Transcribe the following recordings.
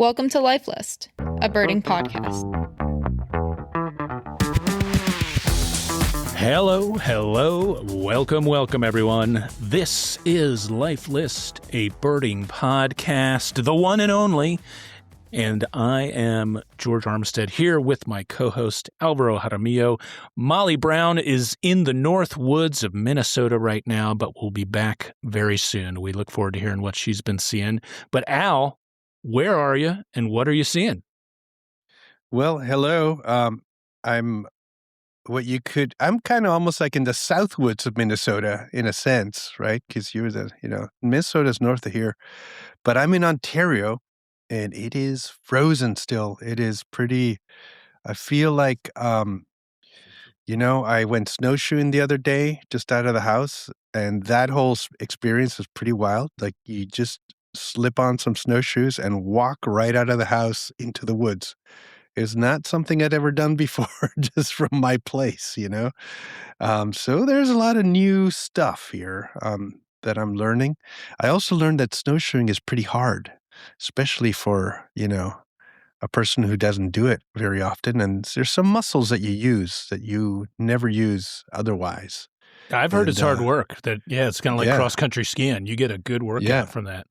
Welcome to Life List, a birding podcast. Hello, welcome everyone. This is Life List, a birding podcast, the one and only, and I am George Armistead here with my co-host Alvaro Jaramillo. Molly Brown is in the North Woods of Minnesota right now, but will be back very soon. We look forward to hearing what she's been seeing. But Al, where are you and what are you seeing? Well, hello. I'm kind of almost like in the South Woods of Minnesota in a sense, right? Because Minnesota's north of here, but I'm in Ontario and it is frozen still. It is pretty, I feel like, I went snowshoeing the other day just out of the house, and that whole experience was pretty wild. Like you just slip on some snowshoes and walk right out of the house into the woods. Is not something I'd ever done before, just from my place, So there's a lot of new stuff here that I'm learning. I also learned that snowshoeing is pretty hard, especially for, a person who doesn't do it very often. And there's some muscles that you use that you never use otherwise. I've heard it's hard work. It's kind of like cross-country skiing. You get a good workout from that.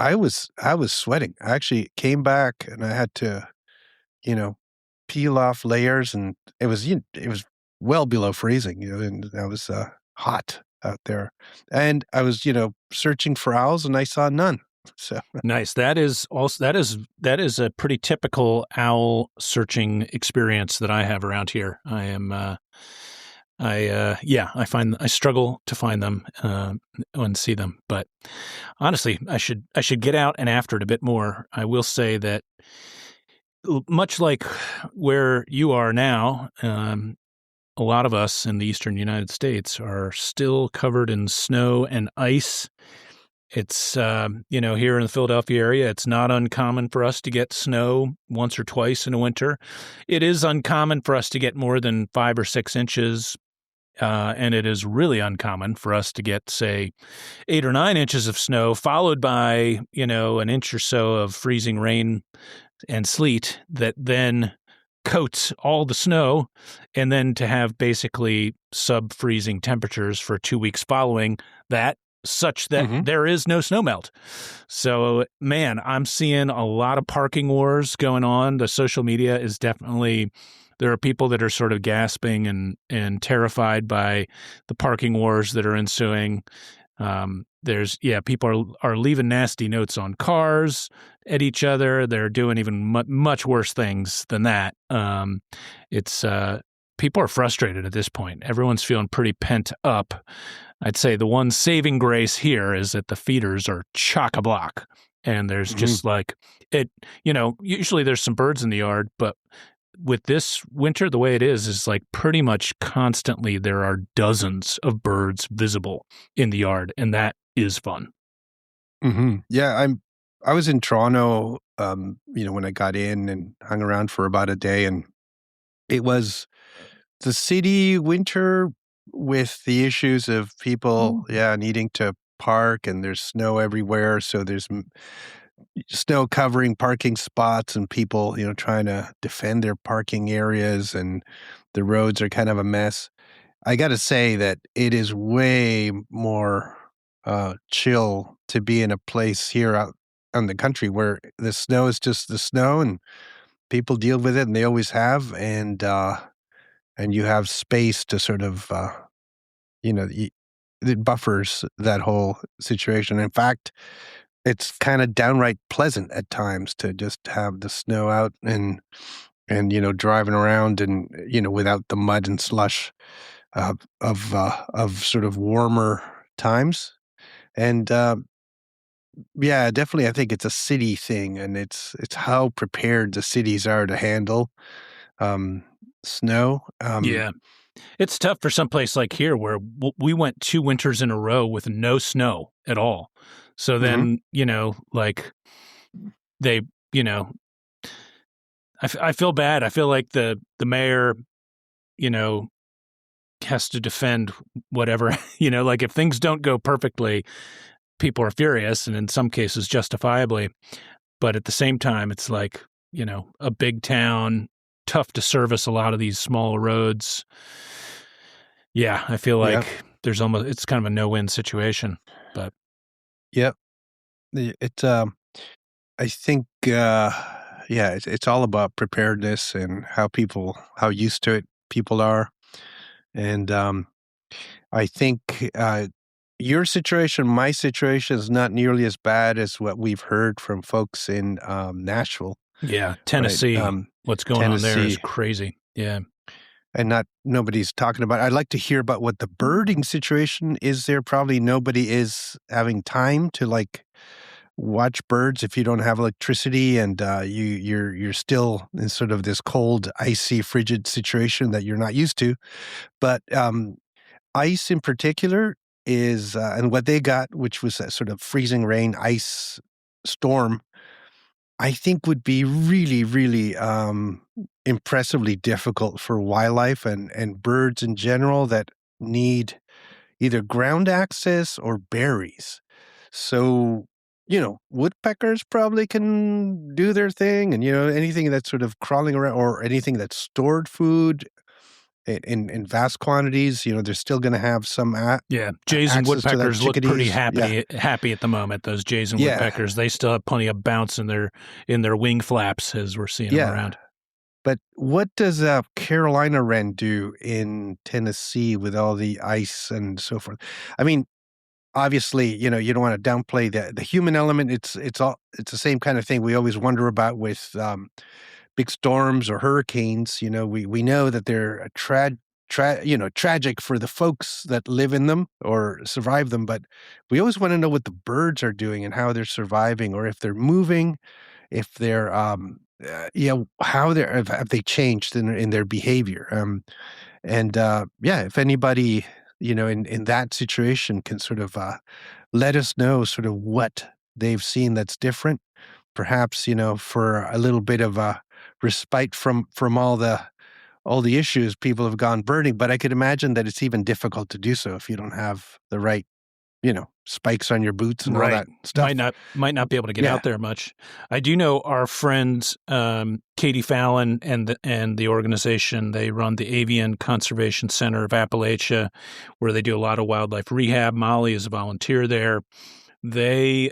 I was sweating. I actually came back and I had to peel off layers, and it was well below freezing, and I was hot out there, and I was searching for owls, and I saw none. So nice. That is a pretty typical owl searching experience that I have around here. I struggle to find them and see them, but honestly, I should get out and after it a bit more. I will say that, much like where you are now, a lot of us in the eastern United States are still covered in snow and ice. It's, here in the Philadelphia area, it's not uncommon for us to get snow once or twice in a winter. It is uncommon for us to get more than 5 or 6 inches, and it is really uncommon for us to get, say, 8 or 9 inches of snow, followed by, an inch or so of freezing rain and sleet that then coats all the snow, and then to have basically sub-freezing temperatures for 2 weeks following that, such that there is no snow melt. So, man, I'm seeing a lot of parking wars going on. The social media is definitely, there are people that are sort of gasping and terrified by the parking wars that are ensuing. People are leaving nasty notes on cars at each other. They're doing even much worse things than that. People are frustrated at this point. Everyone's feeling pretty pent up. I'd say the one saving grace here is that the feeders are chock-a-block, and there's just usually there's some birds in the yard, but with this winter, the way it is like pretty much constantly there are dozens of birds visible in the yard, and that is fun. Mm-hmm. Yeah, I was in Toronto, when I got in and hung around for about a day, and it was the city winter with the issues of people, needing to park, and there's snow everywhere, so there's snow covering parking spots and people, trying to defend their parking areas, and the roads are kind of a mess. I got to say that it is way more chill to be in a place here out in the country where the snow is just the snow and people deal with it, and they always have, and you have space to sort of, it buffers that whole situation. In fact, it's kind of downright pleasant at times to just have the snow out and driving around and without the mud and slush of sort of warmer times. And definitely, I think it's a city thing, and it's how prepared the cities are to handle snow. It's tough for some place like here where we went 2 winters in a row with no snow at all. So then, I feel bad. I feel like the mayor, has to defend whatever, like if things don't go perfectly, people are furious, and in some cases justifiably. But at the same time, it's like, a big town, tough to service a lot of these smaller roads. Yeah, I feel like it's kind of a no-win situation, but. Yep. It's, I think, it's all about preparedness and how used to it people are. And, I think, your situation, my situation is not nearly as bad as what we've heard from folks in, Nashville, Yeah, right? Tennessee, what's going on there is Tennessee, crazy. Yeah. and nobody's talking about. I'd like to hear about what the birding situation is there. Probably nobody is having time to, like, watch birds if you don't have electricity and, you're still in sort of this cold, icy, frigid situation that you're not used to. But, ice in particular is, and what they got, which was a sort of freezing rain ice storm, I think would be really, really, impressively difficult for wildlife and birds in general that need either ground access or berries. So, woodpeckers probably can do their thing and, anything that's sort of crawling around or anything that's stored food in vast quantities, they're still gonna have some Yeah, jays and access to that woodpeckers look pretty chickadees. Yeah. happy at the moment. Those jays and Yeah. woodpeckers, they still have plenty of bounce in their wing flaps as we're seeing them around. But what does a Carolina wren do in Tennessee with all the ice and so forth? I mean, obviously, you don't wanna downplay the human element. It's the same kind of thing we always wonder about with, big storms or hurricanes. We know that they're a tragic for the folks that live in them or survive them, but we always wanna know what the birds are doing and how they're surviving or if they're moving, if they're, how have they changed in their behavior? And, if anybody, in that situation can sort of, let us know sort of what they've seen that's different, perhaps, for a little bit of a respite from all the issues people have gone birding, but I could imagine that it's even difficult to do so if you don't have the right, spikes on your boots and all Right. that stuff. Might not be able to get Yeah. out there much. I do know our friends, Katie Fallon and the organization, they run the Avian Conservation Center of Appalachia, where they do a lot of wildlife rehab. Molly is a volunteer there. They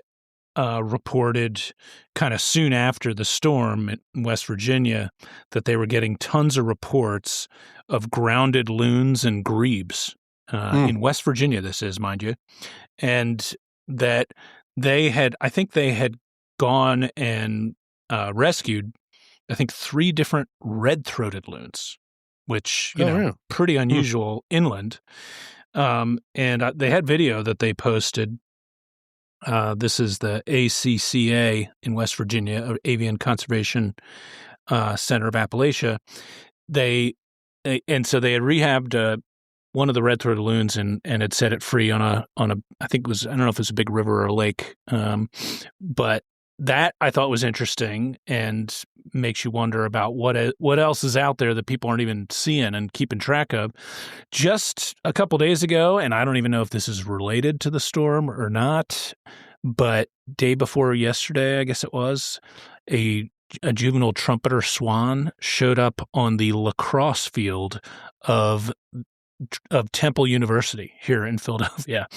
reported kind of soon after the storm in West Virginia that they were getting tons of reports of grounded loons and grebes in West Virginia, this is, mind you, and that I think they had gone and rescued, I think, 3 different red-throated loons, which, Yeah. pretty unusual inland. And they had video that they posted. This is the ACCA in West Virginia, Avian Conservation Center of Appalachia. And so they had rehabbed one of the red-throated loons and had set it free on a I think it was, I don't know if it was a big river or a lake, but that I thought was interesting and makes you wonder about what else is out there that people aren't even seeing and keeping track of. Just a couple days ago, and I don't even know if this is related to the storm or not, but day before yesterday, I guess it was, a juvenile trumpeter swan showed up on the lacrosse field of Temple University here in Philadelphia,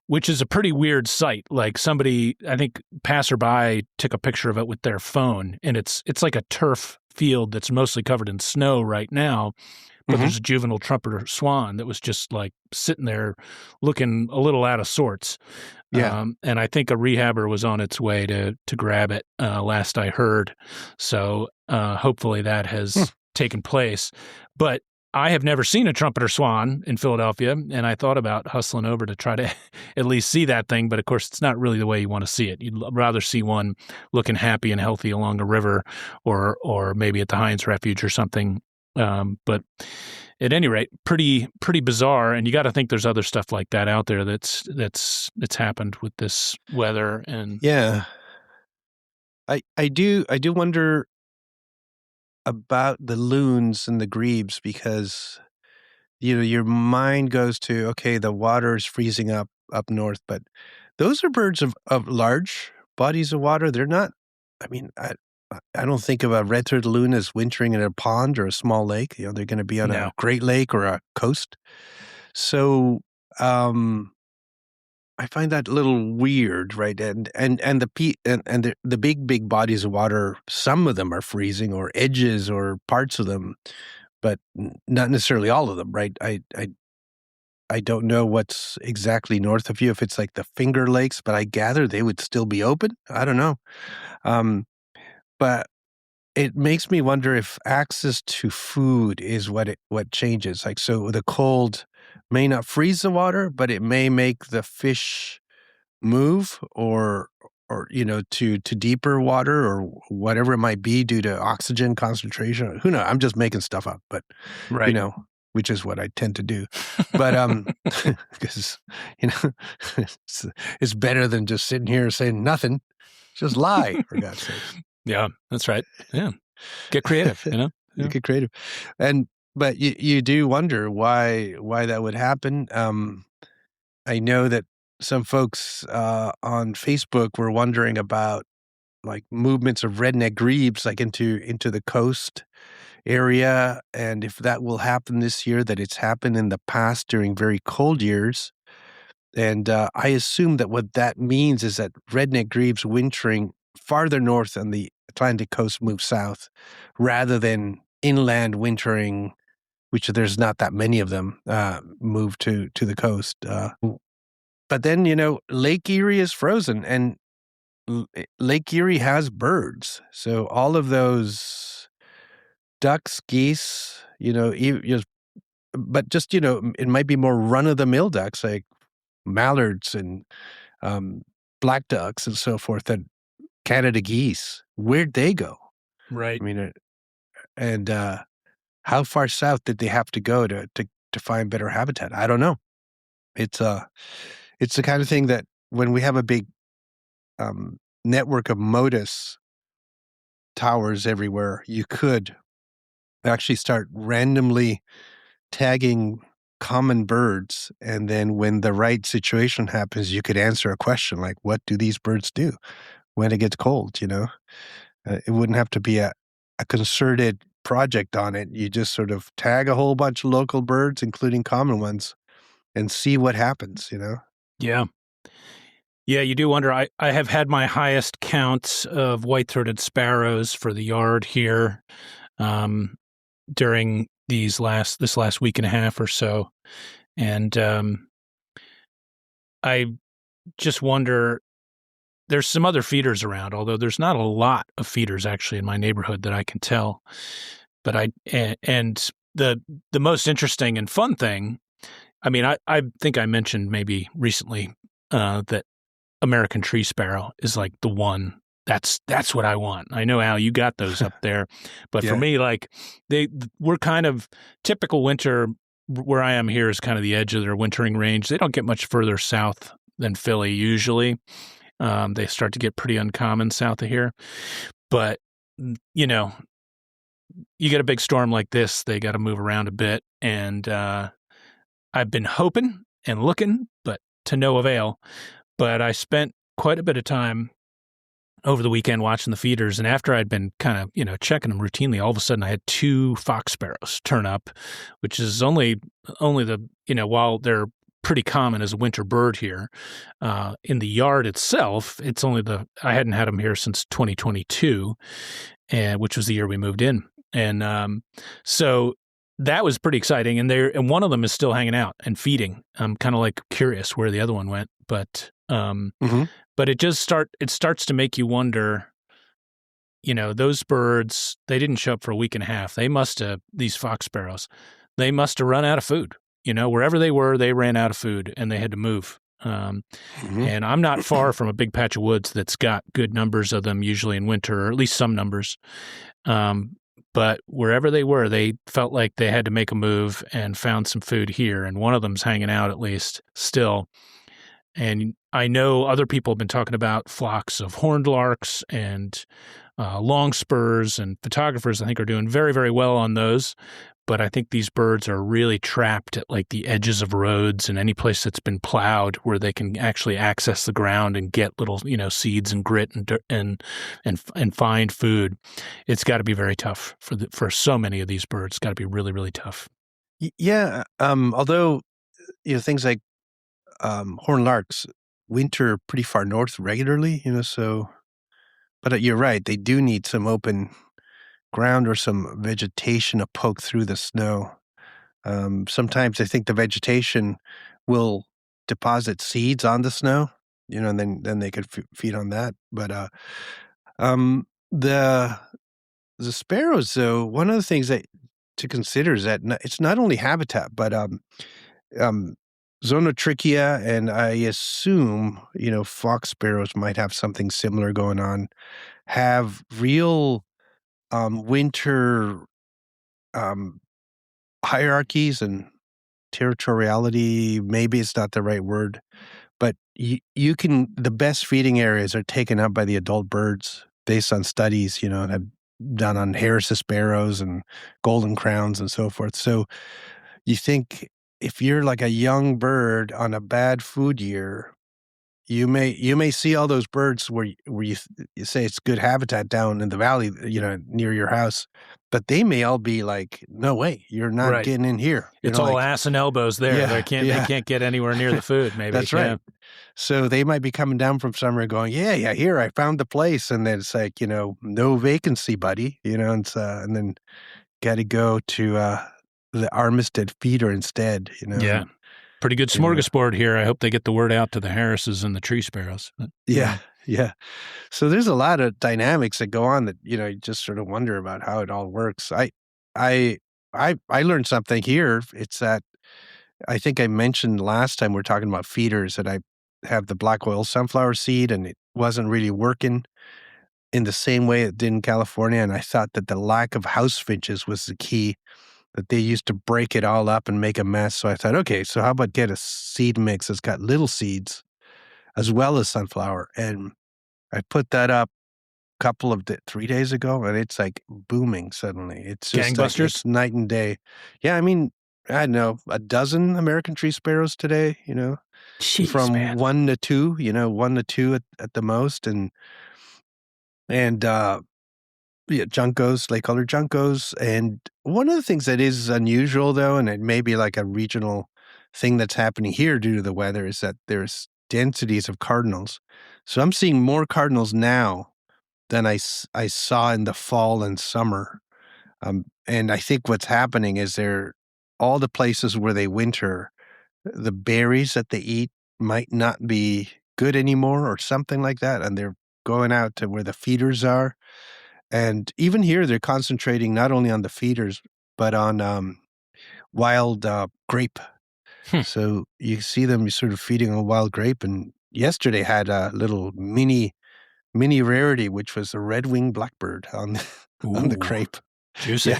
which is a pretty weird sight. Like somebody, I think passerby took a picture of it with their phone, and it's like a turf field that's mostly covered in snow right now, but there's a juvenile trumpeter swan that was just like sitting there looking a little out of sorts. Yeah. And I think a rehabber was on its way to grab it, last I heard. So hopefully that has taken place. But I have never seen a trumpeter swan in Philadelphia, and I thought about hustling over to try to at least see that thing, but of course it's not really the way you want to see it. You'd rather see one looking happy and healthy along a river or maybe at the Heinz Refuge or something. But at any rate, pretty bizarre, and you got to think there's other stuff like that out there that's happened with this weather. And Yeah. I do wonder about the loons and the grebes because your mind goes to, okay, the water is freezing up north, but those are birds of large bodies of water, they're not, I mean, I don't think of a red-throated loon as wintering in a pond or a small lake. They're going to be on a Great Lake or a coast. So I find that a little weird, right? And the big bodies of water, some of them are freezing, or edges or parts of them, but not necessarily all of them, right? I don't know what's exactly north of you, if it's like the Finger Lakes, but I gather they would still be open. I don't know. But it makes me wonder if access to food is what changes. Like, so the cold may not freeze the water, but it may make the fish move or to deeper water or whatever it might be due to oxygen concentration. Who knows? I'm just making stuff up, but right. Which is what I tend to do. But because it's better than just sitting here saying nothing. Just lie, for God's sake. Yeah, that's right. Yeah. Get creative, Yeah. You get creative. But you do wonder why that would happen. I know that some folks on Facebook were wondering about like movements of redneck grebes like into the coast area, and if that will happen this year, that it's happened in the past during very cold years. And I assume that what that means is that redneck grebes wintering farther north on the Atlantic coast move south, rather than inland wintering, which there's not that many of them, move to the coast. But then, Lake Erie is frozen, and Lake Erie has birds. So all of those ducks, geese, but just, it might be more run-of-the-mill ducks like mallards and black ducks and so forth, that Canada geese. Where'd they go? Right. I mean, and how far south did they have to go to find better habitat? I don't know. It's the kind of thing that when we have a big network of MODIS towers everywhere, you could actually start randomly tagging common birds, and then when the right situation happens, you could answer a question like, what do these birds do when it gets cold? It wouldn't have to be a concerted project on it. You just sort of tag a whole bunch of local birds, including common ones, and see what happens, Yeah. Yeah, you do wonder. I have had my highest counts of white-throated sparrows for the yard here during this last week and a half or so. And I just wonder, there's some other feeders around, although there's not a lot of feeders actually in my neighborhood that I can tell. But the most interesting and fun thing, I mean, I think I mentioned maybe recently that American tree sparrow is like the one. That's what I want. I know, Al, you got those up there, but for me, like we're kind of typical winter. Where I am here is kind of the edge of their wintering range. They don't get much further south than Philly usually. They start to get pretty uncommon south of here, but you get a big storm like this, they got to move around a bit, and I've been hoping and looking, but to no avail. But I spent quite a bit of time over the weekend watching the feeders, and after I'd been kind of, checking them routinely, all of a sudden I had 2 fox sparrows turn up, which is only the, while they're pretty common as a winter bird here, in the yard itself, it's only I hadn't had them here since 2022, which was the year we moved in. And so that was pretty exciting. And one of them is still hanging out and feeding. I'm kind of like curious where the other one went, but but it starts to make you wonder, those birds, they didn't show up for a week and a half. These fox sparrows, they must have run out of food. Wherever they were, they ran out of food and they had to move. And I'm not far from a big patch of woods that's got good numbers of them usually in winter, or at least some numbers. But wherever they were, they felt like they had to make a move and found some food here. And one of them's hanging out at least still. And I know other people have been talking about flocks of horned larks and long spurs, and photographers, I think, are doing very, very well on those. but I think these birds are really trapped at like the edges of roads and any place that's been plowed where they can actually access the ground and get little, seeds and grit and find food. It's got to be very tough for so many of these birds. It's got to be really, really tough. Yeah. Although, things like horned larks winter pretty far north regularly, so, but you're right. They do need some open ground or some vegetation to poke through the snow. Sometimes I think the vegetation will deposit seeds on the snow, and then they could feed on that. But the sparrows, though, one of the things that to consider is that it's not only habitat, but zonotrichia, and I assume fox sparrows might have something similar going on. Have real winter hierarchies and territoriality. Maybe it's not the right word, but you can. The best feeding areas are taken up by the adult birds based on studies, that have done on Harris's sparrows and golden crowns and so forth. So you think if you're like a young bird on a bad food year, you may see all those birds where you say it's good habitat down in the valley, near your house, but they may all be like, no way, you're not Right. getting in here. It's all ass and elbows there. Yeah, They can't get anywhere near the food. Maybe That's right. So they might be coming down from somewhere going, yeah, here I found the place, and then it's like no vacancy, buddy, and then got to go to the Armistead feeder instead. Yeah. Pretty good smorgasbord here. I hope they get the word out to the Harrises and the tree sparrows. Yeah. So there's a lot of dynamics that go on that you just sort of wonder about how it all works. I learned something here. It's that I think I mentioned last time we were talking about feeders that I have the black oil sunflower seed, and it wasn't really working in the same way it did in California. And I thought that the lack of house finches was the key, that they used to break it all up and make a mess. So I thought, okay, so how about get a seed mix that's got little seeds as well as sunflower? And I put that up a couple of 3 days ago, and it's like booming suddenly. It's just gangbusters. It's night and day. Yeah, I mean, I don't know, a dozen American tree sparrows today, Jeez, from man. 1 to 2, 1 to 2 at the most. And juncos, lake-colored juncos. And one of the things that is unusual, though, and it may be like a regional thing that's happening here due to the weather, is that there's densities of cardinals. So I'm seeing more cardinals now than I saw in the fall and summer. And I think what's happening is all the places where they winter, the berries that they eat might not be good anymore or something like that, and they're going out to where the feeders are. And even here, they're concentrating not only on the feeders, but on wild grape. So you see them sort of feeding on wild grape. And yesterday had a little mini rarity, which was the red-winged blackbird on the grape. Juicy.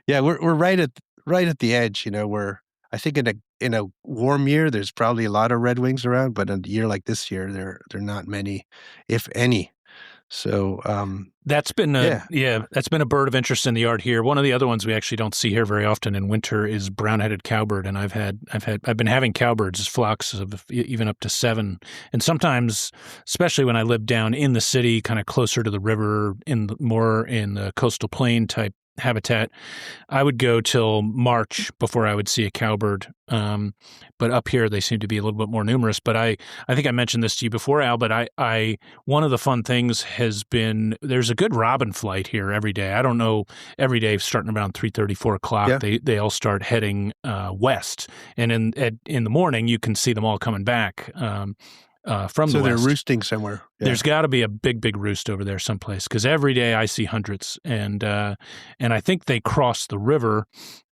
Yeah. We're right at the edge. Where I think in a warm year, there's probably a lot of red wings around, but in a year like this year, there are not many, if any. So that's been that's been a bird of interest in the yard here. One of the other ones we actually don't see here very often in winter is brown-headed cowbird, and I've been having cowbirds, flocks of even up to 7, and sometimes, especially when I lived down in the city, kind of closer to the river, more in the coastal plain type habitat, I would go till March before I would see a cowbird. But up here they seem to be a little bit more numerous. But I think I mentioned this to you before, Al, but I one of the fun things has been there's a good robin flight here every day. I don't know, every day starting around 3:30, 4 o'clock, they all start heading west. And in the morning you can see them all coming back from the west. So they're roosting somewhere. Yeah. There's got to be a big roost over there someplace, because every day I see hundreds, and I think they cross the river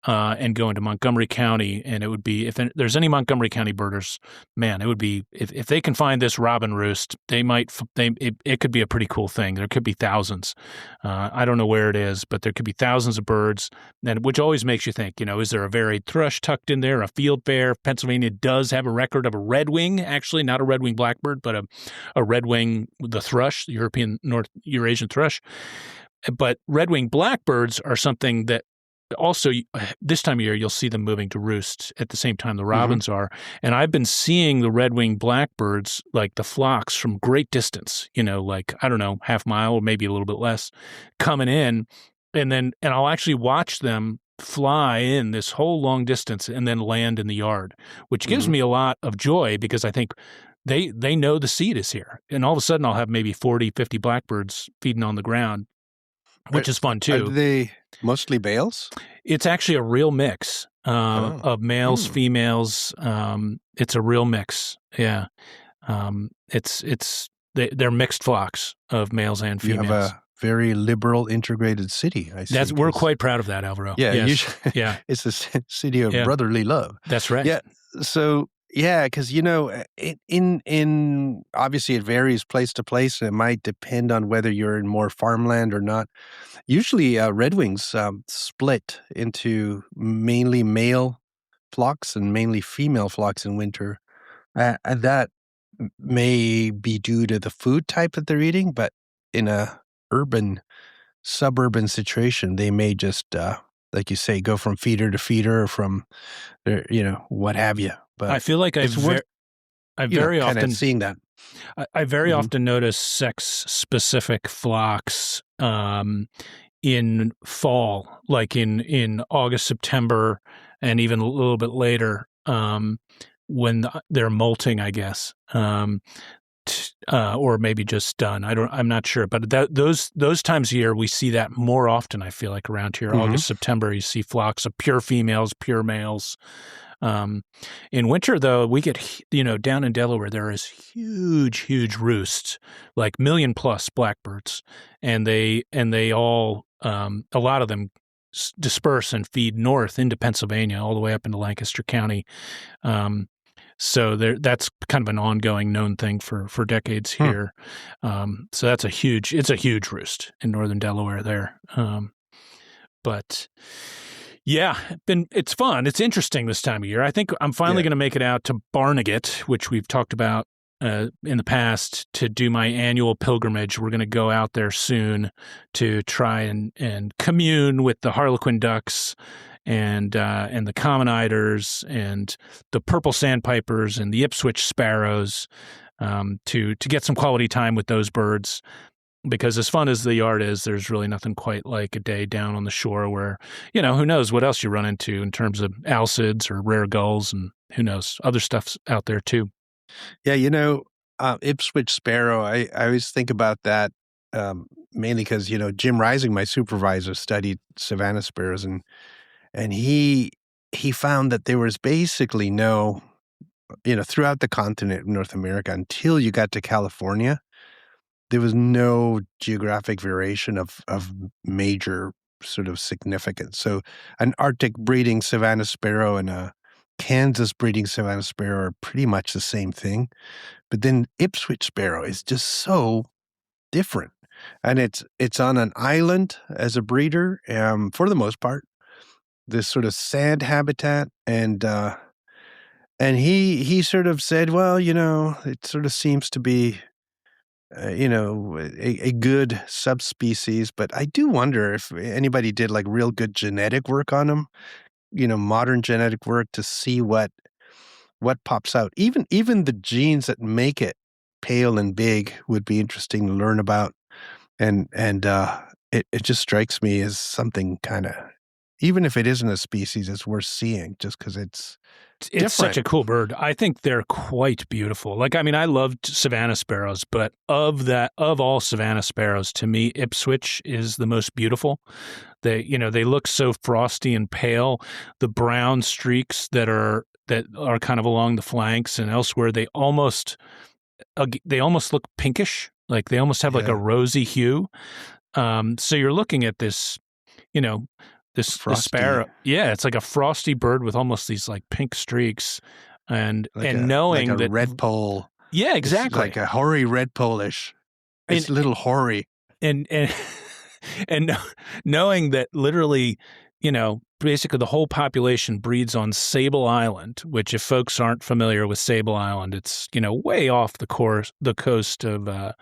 and go into Montgomery County. And it would be, if there's any Montgomery County birders, man, it would be if they can find this robin roost, it could be a pretty cool thing. There could be thousands. I don't know where it is, but there could be thousands of birds, and which always makes you think, is there a varied thrush tucked in there, a fieldfare? Pennsylvania does have a record of a redwing, actually, not a red-winged blackbird, but a redwing, the thrush, the Eurasian thrush. But red-winged blackbirds are something that also this time of year, you'll see them moving to roost at the same time the robins are. And I've been seeing the red-winged blackbirds, like the flocks from great distance, like, I don't know, half mile or maybe a little bit less, coming in. And I'll actually watch them fly in this whole long distance and then land in the yard, which gives me a lot of joy because I think they know the seed is here. And all of a sudden I'll have maybe 40, 50 blackbirds feeding on the ground, which is fun too. Are they mostly males? It's actually a real mix of males, females. It's a real mix. Yeah. They're mixed flocks of males and females. You have a very liberal integrated city, I see. We're quite proud of that, Alvaro. Yeah, yes. Yeah. It's a city of brotherly love. That's right. Yeah. So, yeah, because, in obviously it varies place to place, and it might depend on whether you're in more farmland or not. Usually redwings split into mainly male flocks and mainly female flocks in winter. And that may be due to the food type that they're eating, but in a suburban situation, they may just, like you say, go from feeder to feeder or from, what have you. But I feel like I very often seeing that. I very often notice sex-specific flocks in fall, like in August, September, and even a little bit later when they're molting, I guess. Or maybe just done. I'm not sure, but those times of year we see that more often. I feel like around here, August, September, you see flocks of pure females, pure males. In winter, though, we get down in Delaware there is huge roosts, like 1 million+ blackbirds, and they all a lot of them disperse and feed north into Pennsylvania, all the way up into Lancaster County. So that's kind of an ongoing known thing for decades here. So it's a huge roost in northern Delaware there. But yeah, it's fun. It's interesting this time of year. I think I'm finally going to make it out to Barnegat, which we've talked about in the past, to do my annual pilgrimage. We're going to go out there soon to try and commune with the harlequin ducks and the common eiders and the purple sandpipers and the Ipswich sparrows, to get some quality time with those birds. Because as fun as the yard is, there's really nothing quite like a day down on the shore where, who knows what else you run into in terms of alcids or rare gulls, and who knows, other stuff's out there too. Yeah, Ipswich sparrow, I always think about that mainly because, Jim Rising, my supervisor, studied Savannah sparrows, and he found that there was basically no, throughout the continent of North America until you got to California, there was no geographic variation of major sort of significance. So an Arctic breeding Savannah sparrow and a Kansas breeding Savannah sparrow are pretty much the same thing. But then Ipswich sparrow is just so different. And it's on an island as a breeder, for the most part, this sort of sand habitat. And he sort of said, well, it sort of seems to be a good subspecies, but I do wonder if anybody did like real good genetic work on them, modern genetic work, to see what pops out. Even the genes that make it pale and big would be interesting to learn about. And it just strikes me as something kind of, even if it isn't a species, it's worth seeing just because it's such a cool bird. I think they're quite beautiful. Like, I mean, I loved Savannah sparrows, but of all Savannah sparrows, to me, Ipswich is the most beautiful. They look so frosty and pale. The brown streaks that are kind of along the flanks and elsewhere, they almost look pinkish. Like they almost have like a rosy hue. So you're looking at this, this sparrow. Yeah, it's like a frosty bird with almost these like pink streaks, and knowing like a that red pole. Yeah, exactly. It's like a hoary red Polish. It's a little hoary. And knowing that literally, basically the whole population breeds on Sable Island, which if folks aren't familiar with Sable Island, it's, way off the coast of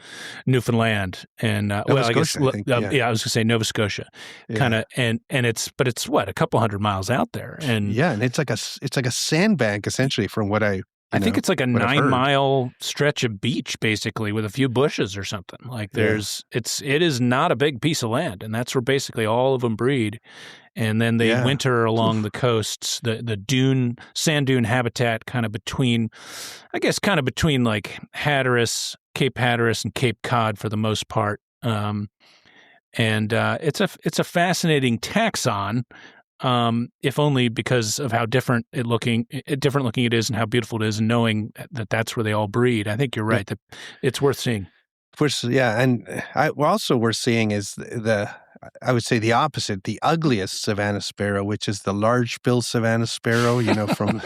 Newfoundland and Nova Scotia, I think, I was going to say Nova Scotia, kind of, and it's what, a couple hundred miles out there, and and it's like a sandbank essentially, from what I think it's like a 9-mile stretch of beach, basically, with a few bushes or something. Like it is not a big piece of land, and that's where basically all of them breed. And then they winter along the coasts, the sand dune habitat, kind of between like Hatteras, Cape Hatteras, and Cape Cod for the most part. And it's a fascinating taxon. If only because of how different looking it is and how beautiful it is, and knowing that that's where they all breed. I think you're right that it's worth seeing. And we're seeing is I would say the opposite, the ugliest savanna sparrow, which is the large-billed savanna sparrow, from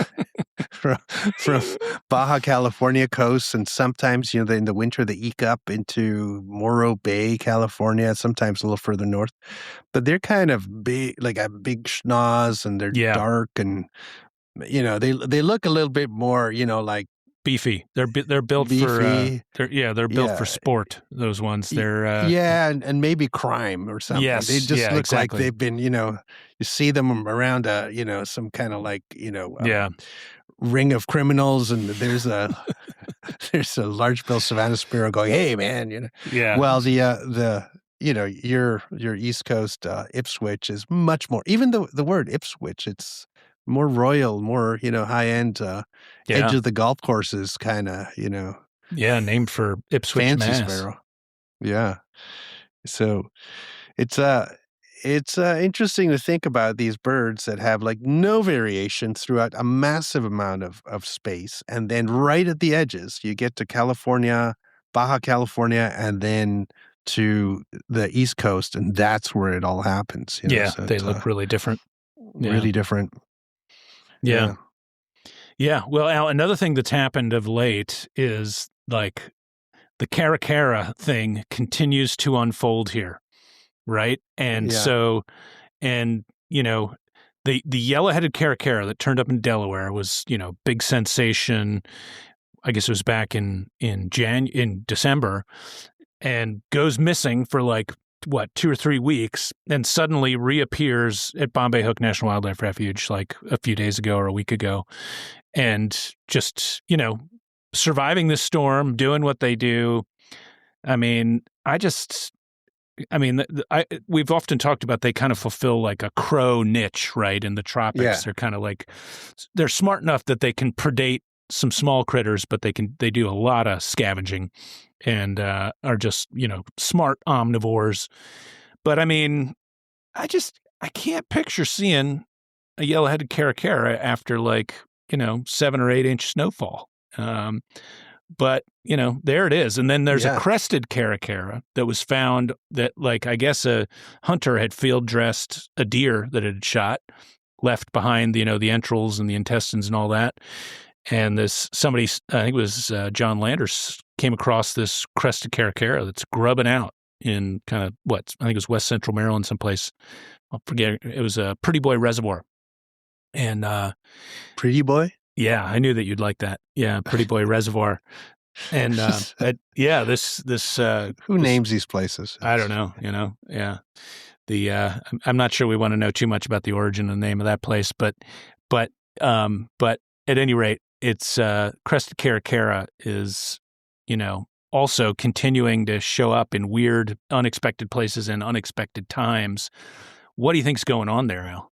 from Baja California coast, and sometimes in the winter they eke up into Morro Bay, California, sometimes a little further north. But they're kind of big, like a big schnoz, and they're dark, and they look a little bit more, like beefy. They're built beefy. They're built for sport. Those ones. They're and maybe crime or something. Yes, they just look like they've been. You see them around some kind of like ring of criminals, and there's a large-billed savanna sparrow going, "Hey, man," Well, your East Coast Ipswich is much more. Even the word Ipswich, it's more royal, more high end, edge of the golf courses kind of, named for Ipswich, fancy Mass. sparrow. Yeah, so it's interesting to think about these birds that have like no variation throughout a massive amount of space, and then right at the edges you get to California, Baja California, and then to the East Coast, and that's where it all happens. They look really different. Really different. Yeah. Well, Al, another thing that's happened of late is like the caracara thing continues to unfold here, right? And so, the yellow-headed caracara that turned up in Delaware was, big sensation. I guess it was back in December, and goes missing for like 2 or 3 weeks, and suddenly reappears at Bombay Hook National Wildlife Refuge like a few days ago or a week ago, and just surviving the storm, doing what they do. I mean, we've often talked about they kind of fulfill like a crow niche, right? In the tropics, they're kind of like, they're smart enough that they can predate some small critters, but they do a lot of scavenging, and are just smart omnivores. But I mean, I can't picture seeing a yellow-headed caracara after 7 or 8 inch snowfall. But there it is. And then there's a crested caracara that was found that, I guess a hunter had field dressed a deer that it had shot, left behind the entrails and the intestines and all that. And somebody, I think it was John Landers, came across this crested caracara that's grubbing out in kind of I think it was West Central Maryland, someplace. I'll forget. It was a Pretty Boy Reservoir. And Pretty Boy? Yeah, I knew that you'd like that. Yeah, Pretty Boy Reservoir. And this who names these places? I don't know. Yeah. I'm not sure we want to know too much about the origin and the name of that place, but at any rate, it's crested caracara is also continuing to show up in weird, unexpected places and unexpected times. What do you think's going on there, Al?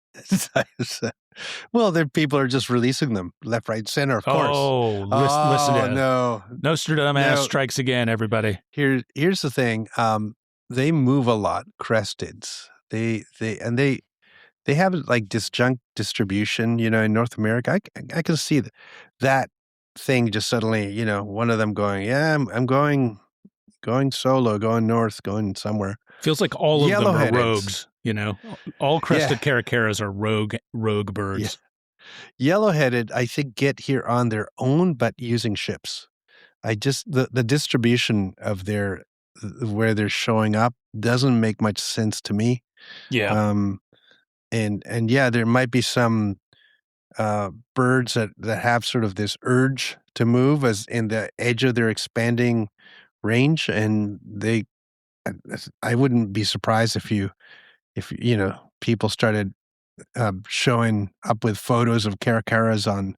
Well, people are just releasing them left, right, center, of course. Listen to it. No. Nostradamus strikes again, everybody. Here's the thing. They move a lot, cresteds. They have like disjunct distribution, in North America. I can see that thing just suddenly, one of them going, I'm going solo, going north, going somewhere. Feels like all of them are rogues, All crested caracaras are rogue birds. Yeah. Yellow-headed, I think, get here on their own, but using ships. The distribution of where they're showing up doesn't make much sense to me. Yeah. and yeah, there might be some birds that have sort of this urge to move as in the edge of their expanding range, and I wouldn't be surprised if people started showing up with photos of caracaras on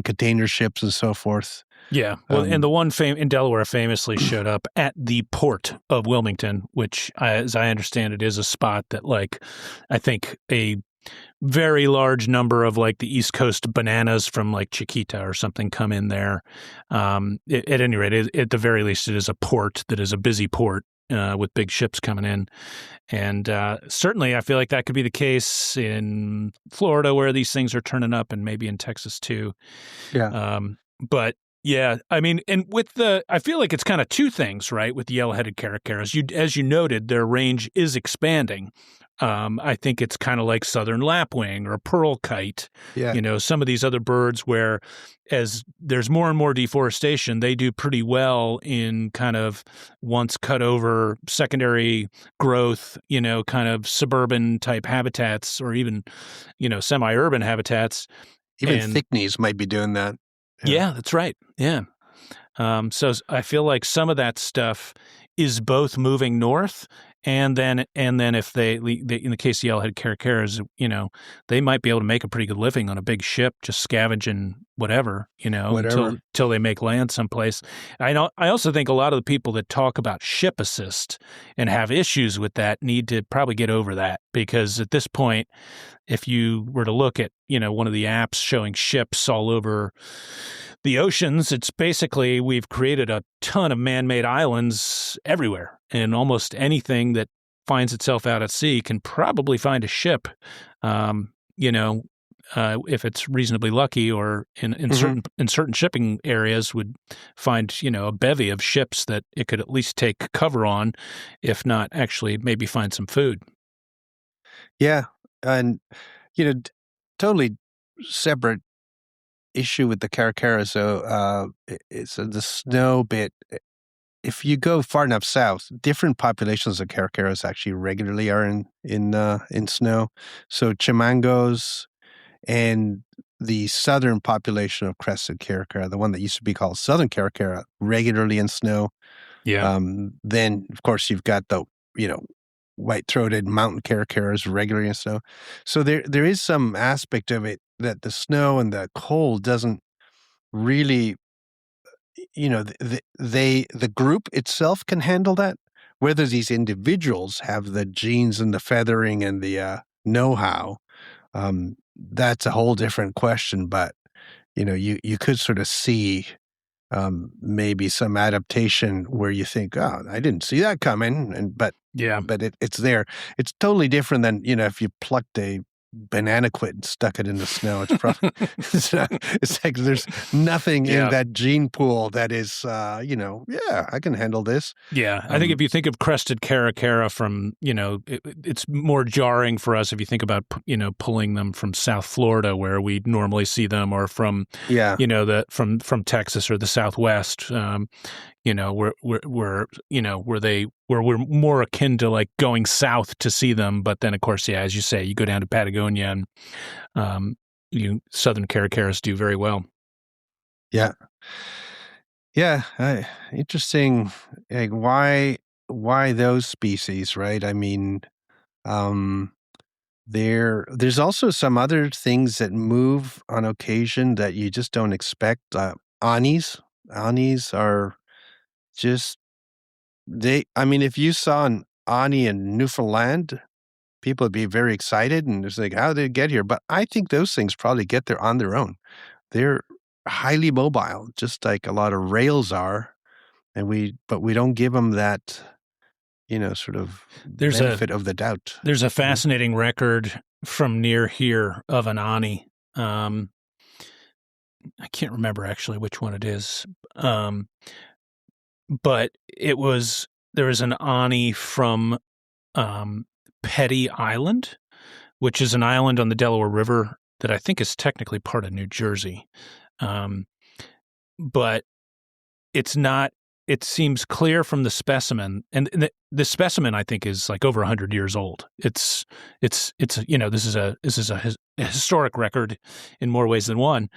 container ships and so forth. Yeah. Well, and the one in Delaware famously showed up at the port of Wilmington, which, as I understand it, is a spot that, like, I think a very large number of, like, the East Coast bananas from, like, Chiquita or something come in there. At any rate, at the very least, it is a port that is a busy port with big ships coming in. And certainly I feel like that could be the case in Florida where these things are turning up, and maybe in Texas too. Yeah. But yeah, I mean, and I feel like it's kind of two things, right? With the yellow-headed caracaras, as you noted, their range is expanding. I think it's kind of like southern lapwing or pearl kite. Yeah. Some of these other birds where as there's more and more deforestation, they do pretty well in kind of once cut over secondary growth, kind of suburban type habitats or even, semi-urban habitats. Even thickneys might be doing that. Yeah, that's right. Yeah. So I feel like some of that stuff is both moving north, and then if they in the case of yellowhead caracaras, they might be able to make a pretty good living on a big ship, just scavenging whatever, until they make land someplace. I also think a lot of the people that talk about ship assist and have issues with that need to probably get over that, because at this point, if you were to look at, one of the apps showing ships all over the oceans, it's basically we've created a ton of man-made islands everywhere, and almost anything that finds itself out at sea can probably find a ship, if it's reasonably lucky, or in certain shipping areas would find, a bevy of ships that it could at least take cover on, if not actually maybe find some food. Yeah. And, totally separate issue with the caracara. So it's the snow bit. If you go far enough south, different populations of caracaras actually regularly are in snow. So chimangos and the southern population of crested caracara, the one that used to be called southern caracara, regularly in snow. Yeah. Then of course you've got the white-throated mountain caracaras regularly in snow. So there is some aspect of it that the snow and the cold doesn't really, the group itself can handle that. Whether these individuals have the genes and the feathering and the know-how, that's a whole different question. But you could sort of see maybe some adaptation where you think, oh, I didn't see that coming, but it's there. It's totally different than if you plucked a banana quid and stuck it in the snow. It's probably it's like there's nothing in that gene pool that is I can handle this. Yeah, I think if you think of crested caracara from it's more jarring for us if you think about pulling them from South Florida where we normally see them, or from from Texas or the Southwest. Where we're more akin to like going south to see them. But then, of course, as you say, you go down to Patagonia and southern caracaras do very well. Yeah. Yeah. Interesting. Like why those species, right? I mean, there's also some other things that move on occasion that you just don't expect. Anis are just if you saw an Ani in Newfoundland, people would be very excited and it's like, how did it get here? But I think those things probably get there on their own. They're highly mobile, just like a lot of rails are. But we don't give them that, sort of benefit of the doubt. There's a fascinating record from near here of an Ani. I can't remember actually which one it is. But there was an Ani from Petty Island, which is an island on the Delaware River that I think is technically part of New Jersey. But it's not it seems clear from the specimen, and the specimen I think is like over 100 years old. It's this is a historic record in more ways than one,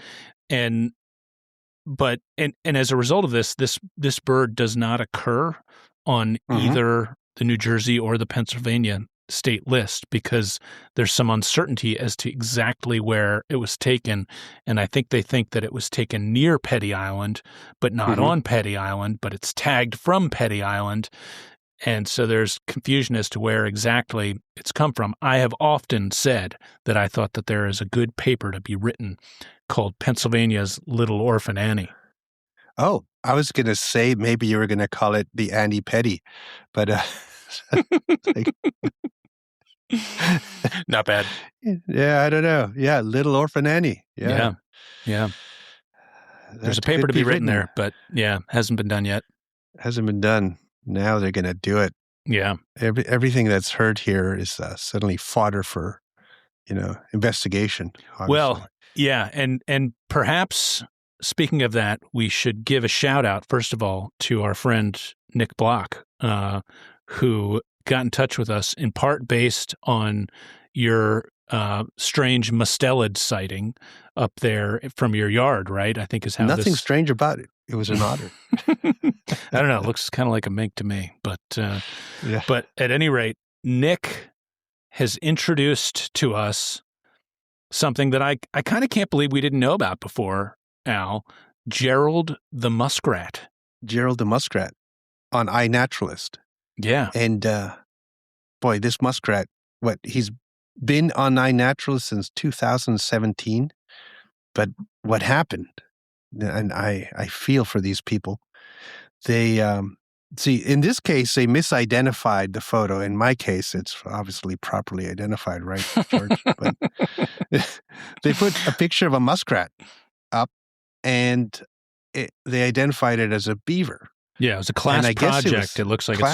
and as a result of this bird does not occur on either the New Jersey or the Pennsylvania state list because there's some uncertainty as to exactly where it was taken. And I think they think that it was taken near Petty Island, but not on Petty Island, but it's tagged from Petty Island. And so there's confusion as to where exactly it's come from. I have often said that I thought that there is a good paper to be written called Pennsylvania's Little Orphan Annie. Oh, I was going to say maybe you were going to call it the Annie Petty, but not bad. Yeah, I don't know. Yeah, Little Orphan Annie. Yeah. There's a paper to be written there, but hasn't been done yet. Hasn't been done. Now they're going to do it. Yeah. Everything that's heard here is suddenly fodder for, investigation. Obviously. Well, yeah, and perhaps speaking of that, we should give a shout out first of all to our friend Nick Block, who got in touch with us in part based on your strange mustelid sighting up there from your yard, right? I think is how nothing strange about it. It was an otter. I don't know. It looks kind of like a mink to me, but But at any rate, Nick has introduced to us something that I kind of can't believe we didn't know about before, Al. Gerald the muskrat. Gerald the muskrat on iNaturalist. Yeah. And boy, this muskrat, he's been on iNaturalist since 2017. But what happened, and I feel for these people, they, see, in this case, they misidentified the photo. In my case, it's obviously properly identified, right, George? But they put a picture of a muskrat up, and they identified it as a beaver. Yeah, it was a class project. It looks like it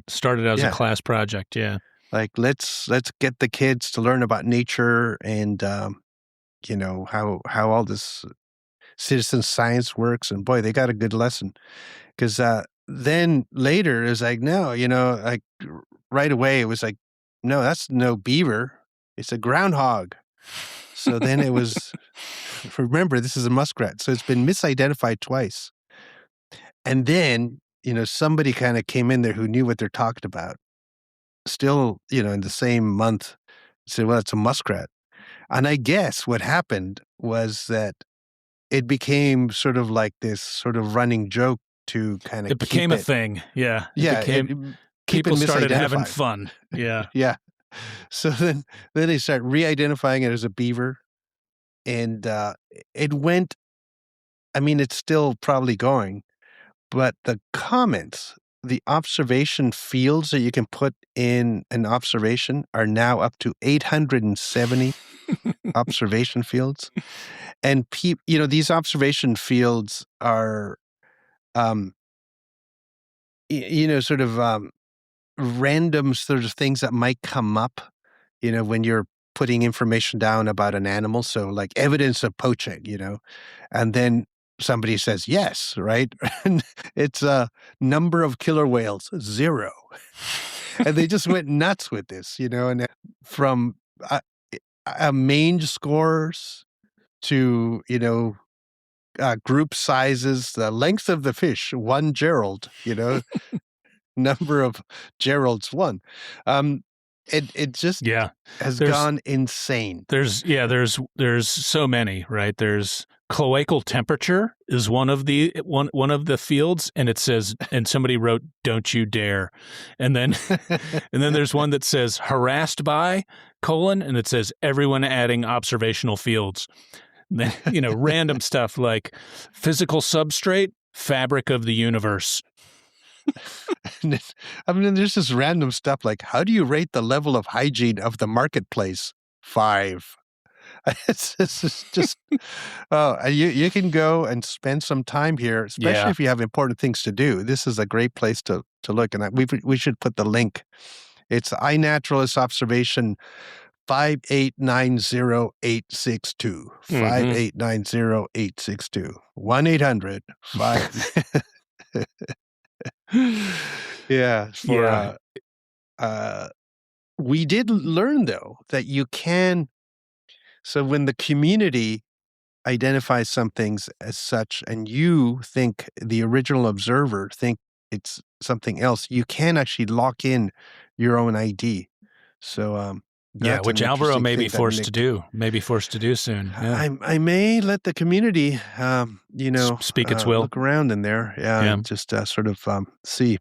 started as a class project. Yeah, like let's get the kids to learn about nature and how all this citizen science works. And boy, they got a good lesson because then later it was like like right away it was like no, that's no beaver, it's a groundhog. So then it was. Remember, this is a muskrat, so it's been misidentified twice. And then, somebody kind of came in there who knew what they're talking about. Still, in the same month, said, well, it's a muskrat. And I guess what happened was that it became sort of like this sort of running joke to kind of it became a thing. Yeah. People started having fun. Yeah. Yeah. So then they start re-identifying it as a beaver. And it went, it's still probably going, but the comments, the observation fields that you can put in an observation are now up to 870 observation fields. And, these observation fields are, sort of random sort of things that might come up, when you're putting information down about an animal. So like evidence of poaching, and then somebody says, yes, right? And it's a number of killer whales, 0. And they just went nuts with this, and from mange scores to, group sizes, the length of the fish, 1 Gerald, number of Geralds, 1. It just has gone insane. There's so many, right? There's cloacal temperature is one of the fields, and it says, and somebody wrote, "Don't you dare," and then there's one that says harassed by : and it says everyone adding observational fields. Then random stuff like physical substrate, fabric of the universe. There's this random stuff like, how do you rate the level of hygiene of the marketplace? 5. It's just, you can go and spend some time here, especially if you have important things to do. This is a great place to look. And we should put the link. It's iNaturalist observation 5890862. 5890862. 1-800-5. Yeah. Yeah. We did learn though that you can. So when the community identifies some things as such, and you think the original observer think it's something else, you can actually lock in your own ID. So Yeah, that's which an Alvaro interesting may be thing that forced to Nick. do. May be forced to do soon. Yeah. I may let the community, Speak its will. look around in there, Yeah. and just sort of see